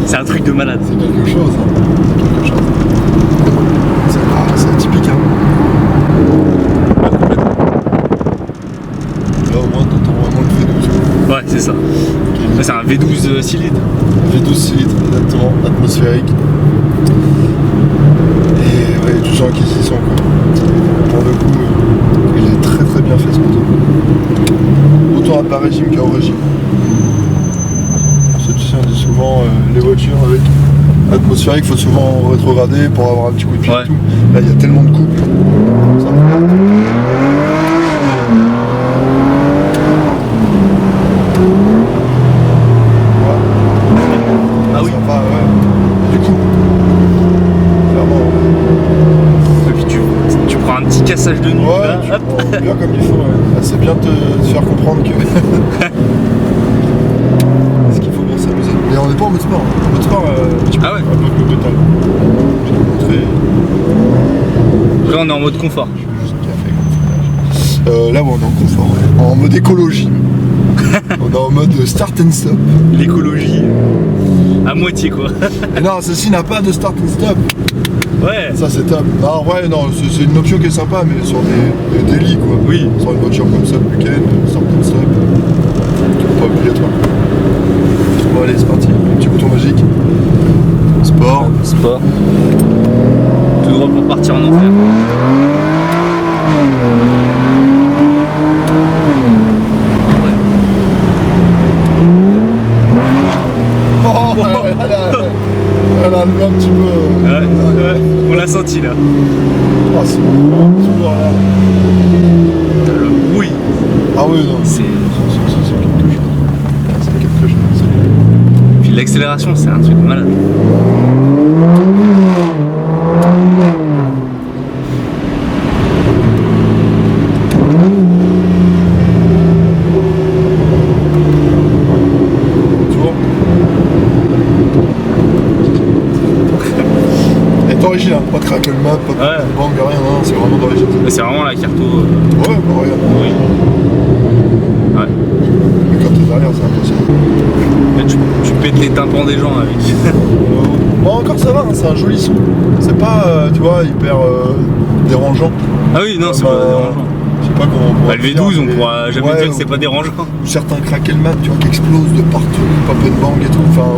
C'est un truc de malade. C'est quelque chose. Quelque chose. C'est atypique. Hein. Là au moins t'entends vraiment le V12. Ouais, c'est ça. Okay. C'est un V12 cylindre. V12 cylindre, exactement, atmosphérique. Et ouais, du genre acquisition quoi. Pour le coup, il est très très bien fait ce moteur. Autant à bas régime qu'à haut régime. On dit souvent les voitures avec atmosphérique, il faut souvent rétrograder pour avoir un petit coup de pied et tout. Là il y a tellement de coups. Ah oui. Sympa, ouais. Du coup, clairement. Et puis tu prends un petit cassage de nuque là, hop. Bien comme il faut. Ouais. C'est bien de te faire comprendre que mais on n'est pas en mode sport. En mode sport, ah ouais. Un peu plus de détail. Je vais vous montrer. Là on est en mode confort. Juste café. Là on est en confort, ouais. En mode écologie. On est en mode start and stop. L'écologie à moitié quoi. Et non, celle-ci n'a pas de start and stop. Ouais. Ça c'est top. Non, ouais, non, c'est une option qui est sympa, mais sur des délits quoi. Oui. Sur une voiture comme ça le week-end, start and stop. Pas obligatoire. Bon allez, c'est parti. Petit bouton magique. Sport. Sport. Tout droit pour partir en enfer. Oh, elle a levé un petit peu. Ouais, on l'a senti là. Oh, c'est bon. Toujours là. Oui. Ah oui, non. C'est quelque chose. C'est quelque chose. Puis l'accélération, c'est un truc de malade. d'origine, hein. Pas de crack le map, pas de bang, rien, non, c'est vraiment d'origine. C'est vraiment la carte. Ouais, bah regarde. Oui. Ouais. Mais quand t'es derrière, c'est impossible. Là, tu pètes les tympans des gens avec. Bon, encore ça va, hein, c'est un joli son. C'est pas, tu vois, hyper dérangeant. Ah oui, non, c'est pas dérangeant. Je sais pas comment on pourrait le V12, on pourra jamais dire que c'est pas dérangeant. Ou certains craquent le mat, tu vois, qui explosent de partout, pop and bang et tout. Enfin,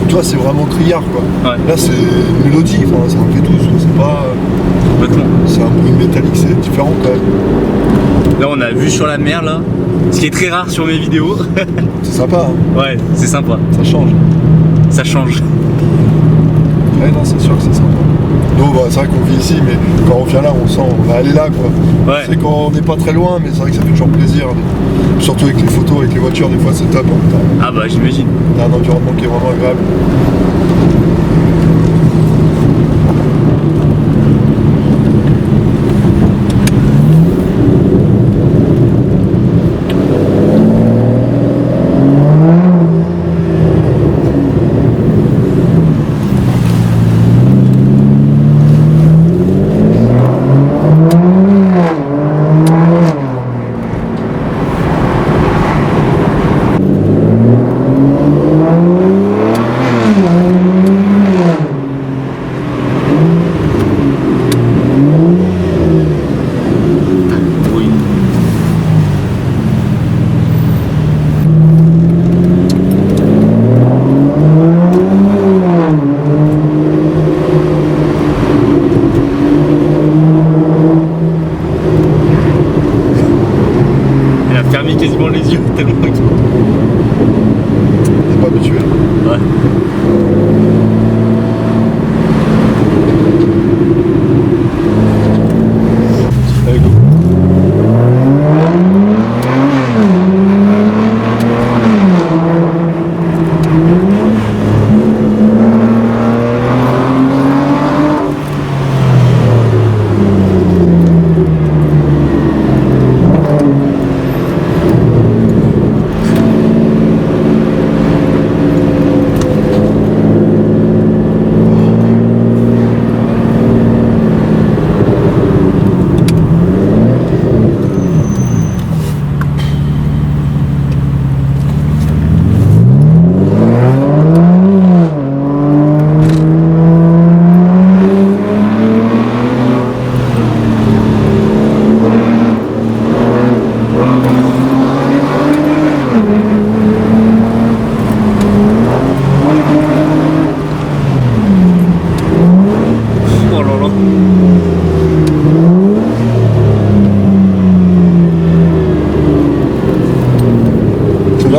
tu vois, c'est vraiment criard, quoi. Ouais. Là, c'est une mélodie, enfin, c'est un V12, c'est pas. Complètement. C'est un bruit métallique, c'est différent quand même. Là, on a vu sur la mer, là. Ce qui est très rare sur mes vidéos. C'est sympa, hein. Ouais, c'est sympa. Ça change. Ça change. Ouais, non, c'est sûr que c'est sympa. Nous, bah, c'est vrai qu'on vit ici, mais quand on vient là, on sent, on va aller là, quoi. Ouais. C'est quand on n'est pas très loin, mais c'est vrai que ça fait toujours plaisir. Surtout avec les photos, avec les voitures, des fois c'est top. Hein. Ah bah, j'imagine. T'as un environnement qui est vraiment agréable. Quasiment les yeux tellement que... T'es pas habitué. Ouais. Allez, go.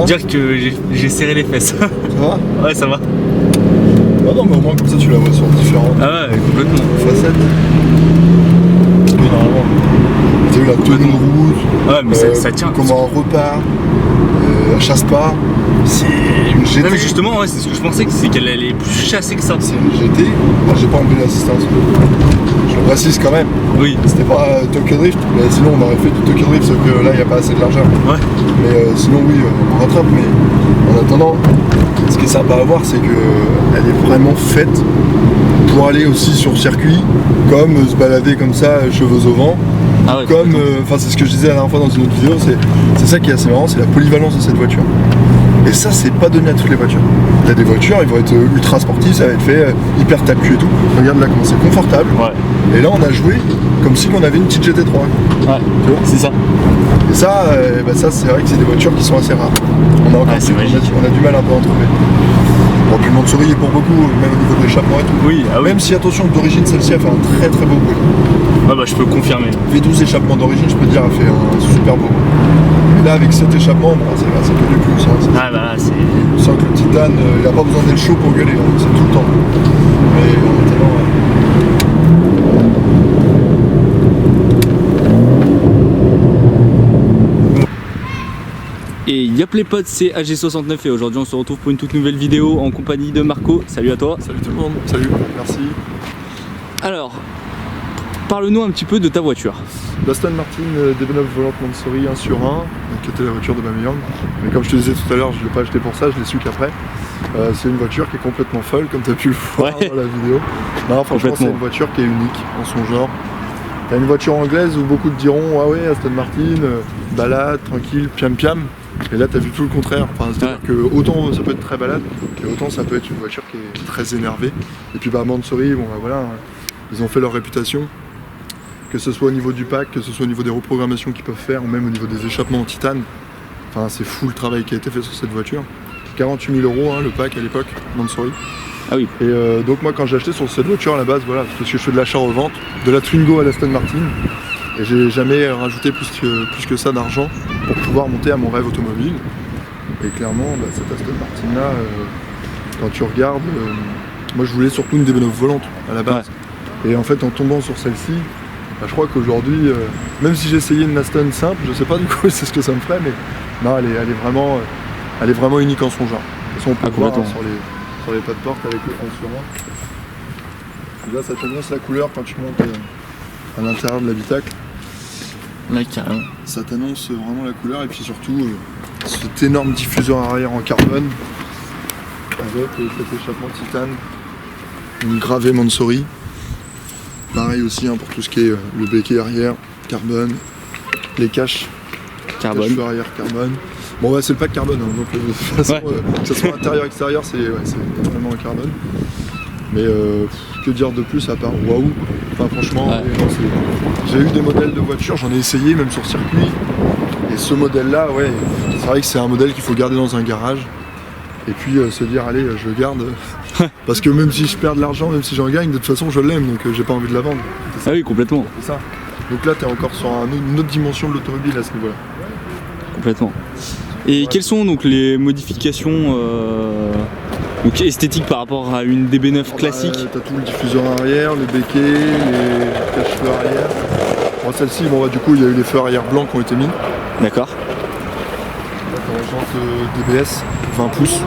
Dire que j'ai serré les fesses. Ça va? Ouais, ça va. Ah non, mais au moins comme ça tu la vois sur différentes Ah ouais, complètement. facettes. Oui, normalement. T'as vu la tenue rouge. Ouais, mais ça tient. Comment on repart. Elle chasse pas. C'est une GT. Non, mais justement, ouais, c'est ce que je pensais, c'est qu'elle allait plus chasser que ça. C'est une GT. Moi, j'ai pas enlevé l'assistance. Je le précise quand même. Oui. C'était pas Tokyo Drift, mais sinon on aurait fait du Tokyo Drift, sauf que là il n'y a pas assez de largeur. Ouais. Mais sinon oui, on rattrape, mais en attendant, ce qui est sympa à voir, c'est qu'elle est vraiment faite pour aller aussi sur circuit, comme se balader comme ça, cheveux au vent. Ah ouais, comme, enfin c'est ce que je disais la dernière fois dans une autre vidéo, c'est ça qui est assez marrant, c'est la polyvalence de cette voiture. Et ça, c'est pas donné à toutes les voitures. T'as des voitures, ils vont être ultra sportives, ça va être fait hyper tape-cul et tout. Regarde là comment c'est confortable. Ouais. Et là, on a joué comme si on avait une petite GT3. Ouais, tu vois, c'est ça. Et ça, bah ça c'est vrai que c'est des voitures qui sont assez rares. On a encore c'est magique. on a du mal un peu à en trouver. Bon, puis le Mansouri est pour beaucoup, même au niveau de l'échappement et tout. Oui, ah oui. Même si, attention, d'origine, celle-ci a fait un très très beau bruit. Ouais, bah je peux confirmer. V12 échappement d'origine, je peux te dire, a fait un super beau bruit. Et là, avec cet échappement, bon, c'est que du plus. Hein, Ah bah là, c'est... on sent que le titane, il n'a pas besoin d'être chaud pour gueuler, hein, c'est tout le temps. Mais en attendant, Et yop les potes, c'est AG69 et aujourd'hui on se retrouve pour une toute nouvelle vidéo en compagnie de Marco. Salut à toi. Salut tout le monde, salut, merci. Alors, parle-nous un petit peu de ta voiture. L'Aston Martin DB9 Volante Mansory 1 sur 1, donc, qui était la voiture de Bameyang. Mais comme je te disais tout à l'heure, je ne l'ai pas acheté pour ça, je l'ai su qu'après. C'est une voiture qui est complètement folle, comme tu as pu le voir dans la vidéo. Non, franchement, c'est une voiture qui est unique en son genre. T'as une voiture anglaise où beaucoup te diront ah ouais, Aston Martin, balade, tranquille, piam piam. Et là, tu as vu tout le contraire. Enfin, c'est-à-dire que autant ça peut être très balade, et autant ça peut être une voiture qui est très énervée. Et puis bah, Mansory, bon bah voilà, ils ont fait leur réputation. Que ce soit au niveau du pack, que ce soit au niveau des reprogrammations qu'ils peuvent faire, ou même au niveau des échappements en titane. Enfin, c'est fou le travail qui a été fait sur cette voiture. 48 000 € le pack à l'époque, Mansory. Ah oui. Et donc moi quand j'ai acheté sur cette voiture à la base, voilà, parce que je fais de l'achat-revente, de la Twingo à l'Aston Martin, et j'ai jamais rajouté plus que ça d'argent pour pouvoir monter à mon rêve automobile. Et clairement, bah, cette Aston Martin là, quand tu regardes, moi je voulais surtout une DB9 volante à la base. Ouais. Et en fait en tombant sur celle-ci, bah, je crois qu'aujourd'hui, même si j'ai essayé une Aston simple, je sais pas du coup c'est ce que ça me ferait, mais non, elle est vraiment unique en son genre. De toute façon, on peut voir sur les pas de porte avec le fonctionnement. Là, ça t'annonce la couleur quand tu montes à l'intérieur de l'habitacle. Là, carrément. Ça t'annonce vraiment la couleur et puis surtout cet énorme diffuseur arrière en carbone avec cet échappement titane, une gravée Mansory. Pareil aussi hein, pour tout ce qui est le béquet arrière, carbone, les caches carbone, arrière carbone. Bon ouais, c'est le pack carbone, hein, donc de toute façon, que ce soit intérieur extérieur, c'est vraiment un carbone. Mais que dire de plus à part waouh. Enfin franchement, j'ai eu des modèles de voitures, j'en ai essayé même sur circuit. Et ce modèle-là, ouais, c'est vrai que c'est un modèle qu'il faut garder dans un garage. Et puis se dire allez, je le garde. Parce que même si je perds de l'argent, même si j'en gagne, de toute façon je l'aime, donc j'ai pas envie de la vendre. Ah oui, complètement. C'est ça. Donc là, tu es encore sur une autre dimension de l'automobile à ce niveau-là. Complètement. Et quelles sont donc les modifications donc esthétiques par rapport à une DB9 classique? T'as tout le diffuseur arrière, les béquets, les cache-feux arrière. Bon, celle-ci, bon, du coup, il y a eu les feux arrière blancs qui ont été mis. D'accord. Là, t'as la jante DBS 20 pouces,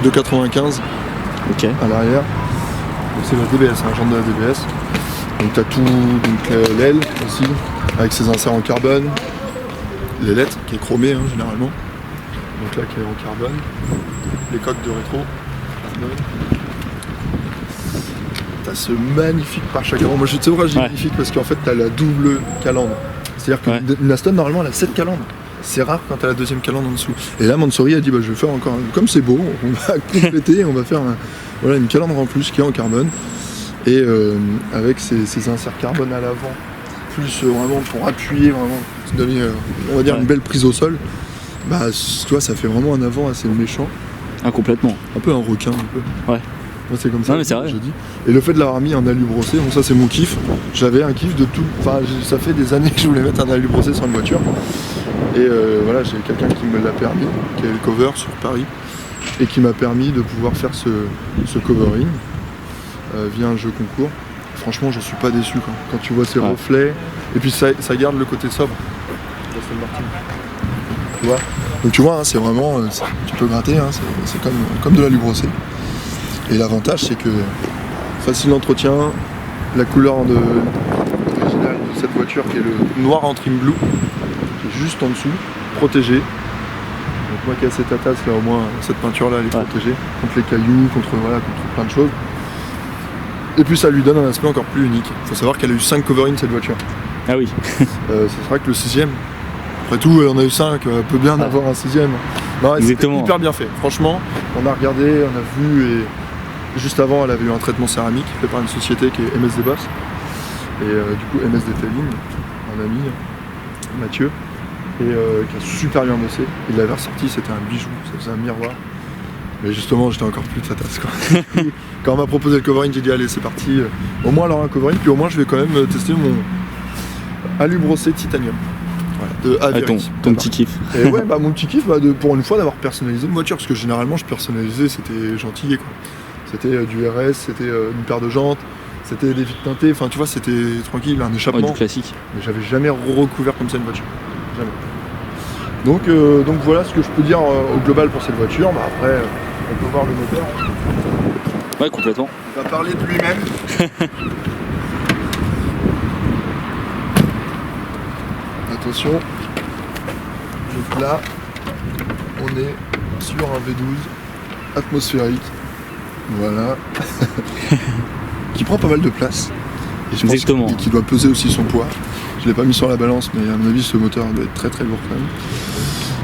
2,95 à l'arrière. Donc c'est la DBS, la jante de la DBS. Donc t'as tout, donc l'aile aussi, avec ses inserts en carbone. L'ailette qui est chromée hein, généralement. Donc là qui est en carbone. Les coques de rétro. Carbone. T'as ce magnifique pare-choc avant. Moi je te vois, j'ai magnifique parce qu'en fait t'as la double calandre. C'est-à-dire qu'une Aston normalement elle a 7 calandres. C'est rare quand t'as la deuxième calandre en dessous. Et là Mansory a dit bah je vais faire encore comme c'est beau, on va compléter, on va faire une calandre en plus qui est en carbone. Et avec ces inserts carbone à l'avant. Plus vraiment pour appuyer vraiment, donner on va dire une belle prise au sol, bah tu vois ça fait vraiment un avant assez méchant. Ah complètement. Un peu un requin un peu. Ouais. Moi c'est comme ça non, mais c'est vrai. Je dis. Et le fait de l'avoir mis en alu brossé, donc ça c'est mon kiff. J'avais un kiff de tout. Enfin ça fait des années que je voulais mettre un alu brossé sur une voiture. Et voilà, j'ai quelqu'un qui me l'a permis, qui a eu le cover sur Paris, et qui m'a permis de pouvoir faire ce covering via un jeu concours. Franchement, j'en suis pas déçu quand tu vois ces reflets. Et puis ça garde le côté sobre. Tu vois. Donc tu vois, hein, c'est vraiment, tu peux gratter, hein, c'est comme de l'alu brossé. Et l'avantage, c'est que facile d'entretien, la couleur originale de cette voiture qui est le noir en trim blue, qui est juste en dessous, protégé. Donc moi qui ai cette tasse là, au moins cette peinture là, elle est protégée contre les cailloux, contre plein de choses. Et puis ça lui donne un aspect encore plus unique. Il faut savoir qu'elle a eu 5 coverings cette voiture. Ah oui. Ce sera que le 6ème. Après tout, elle en a eu 5, elle peut bien avoir un 6ème. C'est hyper bien fait. Franchement, on a regardé, on a vu et juste avant elle avait eu un traitement céramique fait par une société qui est MSD Boss. Et du coup MSD Detailing, mon ami Mathieu, et qui a super bien bossé. Il l'avait ressorti, c'était un bijou, ça faisait un miroir. Mais justement, j'étais encore plus de sa tasse. Quand on m'a proposé le covering, j'ai dit allez, c'est parti. Au moins, alors un covering, puis au moins, je vais quand même tester mon alu brossé titanium. Voilà, de Avery. Ton petit kiff. Et ouais, mon petit kiff, pour une fois, d'avoir personnalisé une voiture, parce que généralement, je personnalisais, c'était gentil, quoi. C'était du RS, c'était une paire de jantes, c'était des vitres teintées, enfin, tu vois, c'était tranquille, un échappement. Du classique. Mais j'avais jamais recouvert comme ça une voiture. Jamais. Donc voilà ce que je peux dire au global pour cette voiture. Après, on peut voir le moteur. Ouais, complètement. Il va parler de lui-même. attention. Donc là, on est sur un V12 atmosphérique. Voilà. Qui prend pas mal de place. Et je pense qu'il doit peser aussi son poids. Je l'ai pas mis sur la balance, mais à mon avis, ce moteur doit être très très lourd quand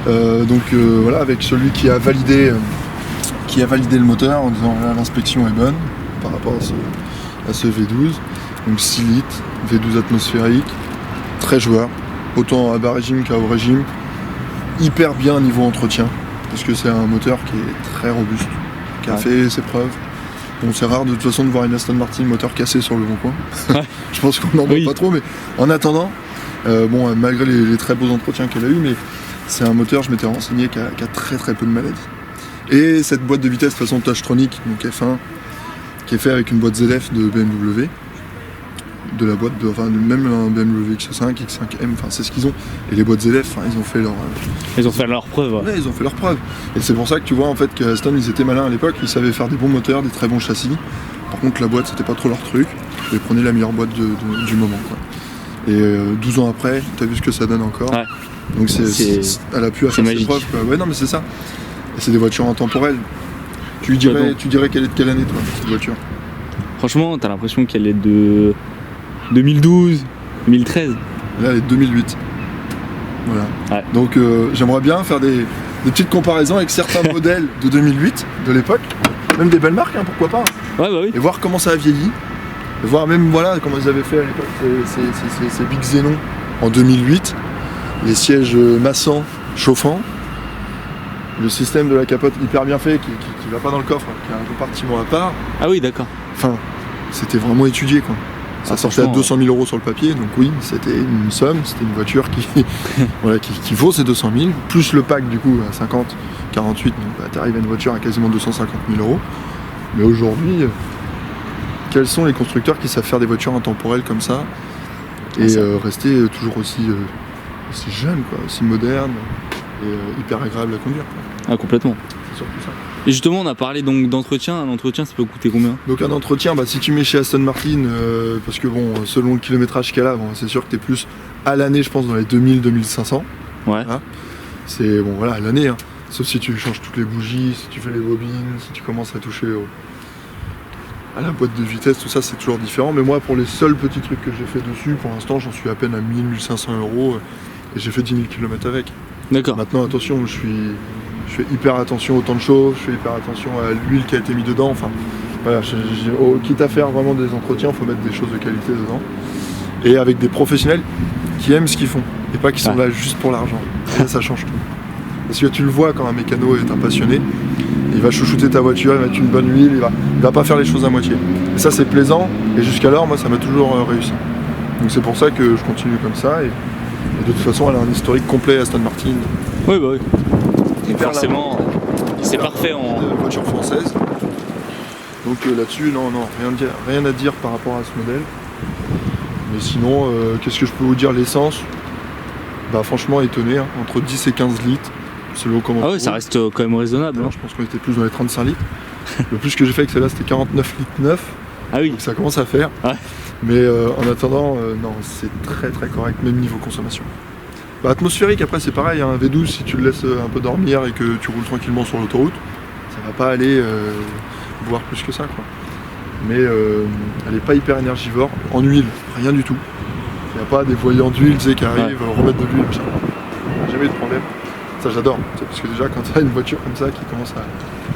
même. Voilà, avec celui qui a validé le moteur en disant là, l'inspection est bonne par rapport à ce V12. Donc 6 litres, V12 atmosphérique, très joueur, autant à bas régime qu'à haut régime. Hyper bien niveau entretien, parce que c'est un moteur qui est très robuste, qui a fait ses preuves. Bon, c'est rare de toute façon de voir une Aston Martin moteur cassé sur le bon coin. Ouais. Je pense qu'on n'en voit pas trop, mais en attendant, malgré les très beaux entretiens qu'elle a eu, mais c'est un moteur, je m'étais renseigné, qui a très très peu de maladies. Et cette boîte de vitesse de façon Touchtronic, donc F1, qui est fait avec une boîte ZF de BMW, de la boîte même un BMW X5, X5M, c'est ce qu'ils ont. Et les boîtes ZF, ils ont fait leur preuve. Ouais, ils ont fait leur preuve. Et c'est pour ça que tu vois en fait qu'Aston, ils étaient malins à l'époque, ils savaient faire des bons moteurs, des très bons châssis. Par contre la boîte c'était pas trop leur truc. Ils prenaient la meilleure boîte du moment, quoi. Et 12 ans après, t'as vu ce que ça donne encore. Ouais. Donc elle a pu faire ses preuves, quoi. Ouais, non mais c'est ça. Et c'est des voitures intemporelles. Tu dirais qu'elle est de quelle année toi, cette voiture? Franchement, t'as l'impression qu'elle est de 2012, 2013. Là, elle est de 2008. Voilà. Ouais. Donc, j'aimerais bien faire des petites comparaisons avec certains modèles de 2008, de l'époque. Même des belles marques, pourquoi pas. Ouais, bah oui. Et voir comment ça a vieilli. Et voir même, comment ils avaient fait à l'époque ces Big Xenon en 2008. Les sièges massants, chauffants. Le système de la capote hyper bien fait, qui va pas dans le coffre, qui a un compartiment à part. Ah oui, d'accord. Enfin, c'était vraiment étudié, quoi. Ça sortait à 200 000 € sur le papier, donc oui, c'était une somme, c'était une voiture qui vaut ces 200 000, plus le pack du coup à 50, 48, donc t'arrives à une voiture à quasiment 250 000 €. Mais aujourd'hui, quels sont les constructeurs qui savent faire des voitures intemporelles comme ça et rester toujours aussi jeune, quoi, aussi moderne et hyper agréable à conduire, quoi. Ah, complètement. C'est surtout ça. Et justement, on a parlé donc d'entretien. Un entretien, ça peut coûter combien? Donc un entretien, si tu mets chez Aston Martin, parce que selon le kilométrage qu'elle a, c'est sûr que tu es plus à l'année, je pense, dans les 2000-2500. Ouais. Hein, c'est à l'année. Hein. Sauf si tu changes toutes les bougies, si tu fais les bobines, si tu commences à toucher à la boîte de vitesse, tout ça, c'est toujours différent. Mais moi, pour les seuls petits trucs que j'ai fait dessus, pour l'instant, j'en suis à peine à 1000-1500 € et j'ai fait 10 000 km avec. D'accord. Maintenant, attention, je fais hyper attention au temps de chauffe, je fais hyper attention à l'huile qui a été mise dedans. Enfin, voilà, quitte à faire vraiment des entretiens, il faut mettre des choses de qualité dedans. Et avec des professionnels qui aiment ce qu'ils font et pas qui sont là juste pour l'argent. Et là, ça change tout. Parce que tu le vois quand un mécano est un passionné, il va chouchouter ta voiture, il va mettre une bonne huile, il va pas faire les choses à moitié. Et ça, c'est plaisant. Et jusqu'alors, moi, ça m'a toujours réussi. Donc c'est pour ça que je continue comme ça. Et de toute façon, elle a un historique complet Aston Martin. Oui, bah oui. Donc forcément, c'est parfait en voiture française. Donc là-dessus, non, rien à dire par rapport à ce modèle. Mais sinon, qu'est-ce que je peux vous dire? L'essence, franchement étonné, hein, entre 10 et 15 litres. Selon comment oui, ça reste quand même raisonnable. Alors, je pense qu'on était plus dans les 35 litres. Le plus que j'ai fait avec celle-là, c'était 49 litres 9. Ah oui. Donc ça commence à faire. Ouais. Mais en attendant, non, c'est très très correct, même niveau consommation. Atmosphérique, après c'est pareil, un V12, si tu le laisses un peu dormir et que tu roules tranquillement sur l'autoroute, ça va pas aller boire plus que ça, quoi. Mais elle est pas hyper énergivore. En huile, rien du tout. Il n'y a pas des voyants d'huile qui arrivent, remettre de l'huile, jamais de problème. Ça j'adore, parce que déjà quand tu as une voiture comme ça qui commence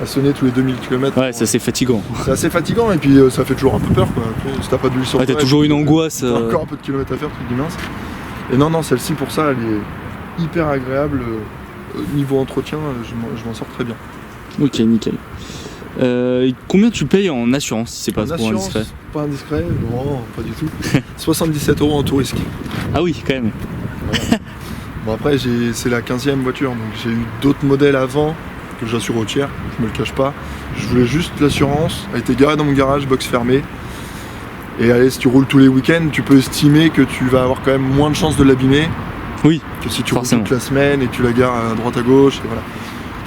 à sonner tous les 2000 km, c'est assez fatigant. C'est assez fatigant et puis ça fait toujours un peu peur, quoi. Après, si t'as pas d'huile sur toi, t'as toujours une angoisse. T'as encore un peu de kilomètres à faire, tu te dis mince. Et non, celle-ci pour ça, elle est hyper agréable. Niveau entretien, je m'en sors très bien. Ok, nickel. Combien tu payes en assurance si c'est pas trop indiscret? Pas indiscret, non, pas du tout. 77 € en tout risque. Ah oui, quand même. Voilà. Bon après, c'est la 15e voiture, donc j'ai eu d'autres modèles avant que j'assure au tiers, je me le cache pas. Je voulais juste l'assurance, elle était garée dans mon garage, box fermée. Et allez, si tu roules tous les week-ends, tu peux estimer que tu vas avoir quand même moins de chances de l'abîmer. Oui. Que si tu roules toute la semaine et que tu la gares à droite à gauche. Et voilà.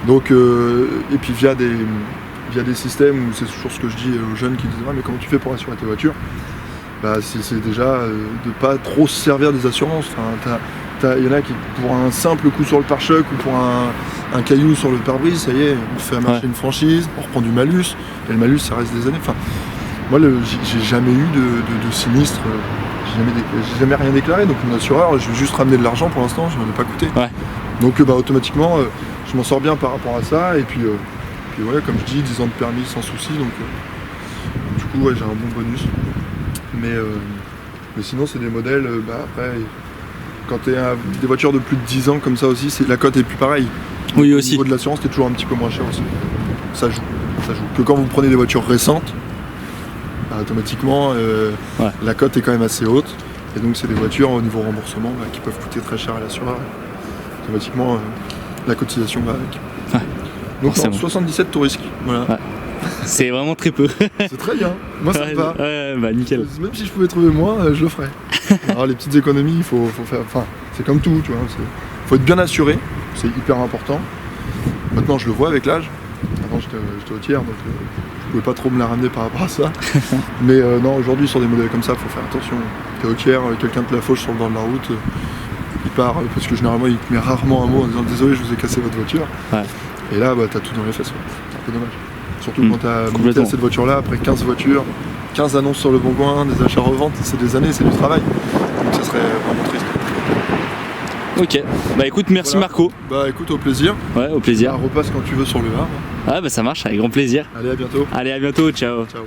Donc, et puis via des systèmes où c'est toujours ce que je dis aux jeunes qui disent mais comment tu fais pour assurer tes voitures? C'est déjà de pas trop se servir des assurances. Enfin, Il y en a qui, pour un simple coup sur le pare-choc ou pour un caillou sur le pare-brise, ça y est, on fait marcher une franchise, on reprend du malus, et le malus ça reste des années. Enfin, moi j'ai jamais eu de sinistre, j'ai jamais rien déclaré, donc mon assureur, je vais juste ramener de l'argent pour l'instant, je m'en ai pas coûté. Ouais. Donc automatiquement, je m'en sors bien par rapport à ça, et puis voilà, comme je dis, 10 ans de permis sans souci, donc du coup ouais, j'ai un bon bonus. Mais sinon c'est des modèles, après, quand tu as des voitures de plus de 10 ans comme ça aussi, la cote est plus pareille. Oui, Au aussi. niveau de l'assurance, t'es toujours un petit peu moins cher aussi. Ça joue. Que quand vous prenez des voitures récentes, automatiquement, la cote est quand même assez haute. Et donc c'est des voitures au niveau remboursement qui peuvent coûter très cher à l'assureur. Automatiquement, la cotisation va avec. Ouais, donc forcément. 77 tout risque. Voilà. Ouais. C'est vraiment très peu. C'est très bien. Moi ça me va. Ouais, bah nickel. Même si je pouvais trouver moins, je le ferais. Alors les petites économies, il faut faire. Enfin, c'est comme tout, tu vois. Faut être bien assuré, c'est hyper important. Maintenant je le vois avec l'âge. Avant j'étais au tiers, donc je pouvais pas trop me la ramener par rapport à ça. Mais non, aujourd'hui sur des modèles comme ça, faut faire attention. T'es au tiers, quelqu'un te la fauche sur le bord de la route, il part, parce que généralement il te met rarement un mot en disant désolé je vous ai cassé votre voiture. Ouais. Et là t'as tout dans les fesses. C'est un peu dommage. Surtout quand t'as monté à cette voiture là, après 15 voitures, 15 annonces sur le bon coin, des achats-reventes, c'est des années, c'est du travail. Donc ça serait vraiment triste. Ok, bah écoute, merci Voilà. Marco. Bah écoute, au plaisir. Ouais, au plaisir. Repasse quand tu veux sur le Havre. Ah bah ça marche, avec grand plaisir. Allez, à bientôt. Allez, à bientôt, ciao. Ciao.